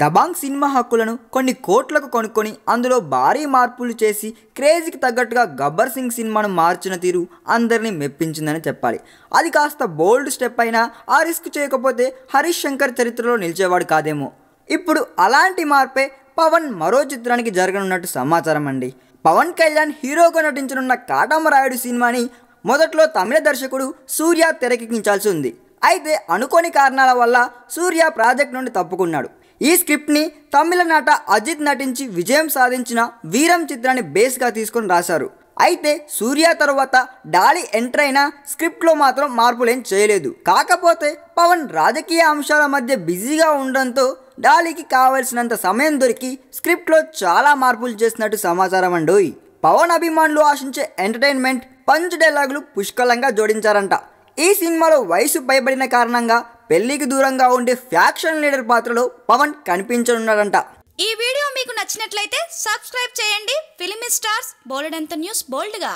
Dabangg cinema హక్కులను కొన్ని కోట్లకు కొనుక్కొని అందులో భారీ మార్పులు చేసి క్రేజీకి తగ్గట్టుగా గబ్బర్ సింగ్ సినిమాను మార్చిన తీరు అందరినీ మెప్పించిందని చెప్పాలి. అది కాస్త బోల్డ్ స్టెప్ అయినా ఆ రిస్క్ చేయకపోతే హరీష్ శంకర్ చరిత్రలో నిలిచేవాడు కాదేమో. ఇప్పుడు అలాంటి మార్పే పవన్ మరో చిత్రానికి జరగనున్నట్టు సమాచారం అండి. పవన్ కళ్యాణ్ హీరోగా నటించనున్న కాటమరాయుడు సినిమాని మొదట్లో తమిళ దర్శకుడు సూర్య తెరకెక్కించాల్సి ఉంది. అయితే అనుకోని కారణాల వల్ల సూర్య ప్రాజెక్ట్ నుండి తప్పుకున్నాడు. ఈ స్క్రిప్ట్ని తమిళ నట అజిత్ నటించి విజయం సాధించిన వీరం చిత్రాన్ని బేస్గా తీసుకొని రాశారు. అయితే సూర్య తరువాత డాలీ ఎంటర్ అయిన స్క్రిప్ట్లో మాత్రం మార్పులేం చేయలేదు. కాకపోతే పవన్ రాజకీయ అంశాల మధ్య బిజీగా ఉండడంతో డాలీకి కావలసినంత సమయం దొరికి స్క్రిప్ట్లో చాలా మార్పులు చేసినట్టు సమాచారం అండోయ్. పవన్ అభిమానులు ఆశించే ఎంటర్టైన్మెంట్ పంచ్ డైలాగులు పుష్కలంగా జోడించారంట. ఈ సినిమాలో వయసు పైబడిన కారణంగా పెళ్లికి దూరంగా ఉండే ఫ్యాక్షన్ లీడర్ పాత్రలో పవన్ కనిపించనున్నాడంట. ఈ వీడియో మీకు నచ్చినట్లయితే సబ్స్క్రైబ్ చేయండి. ఫిలిమి స్టార్స్ బోల్డ్ అంత న్యూస్ బోల్డ్గా.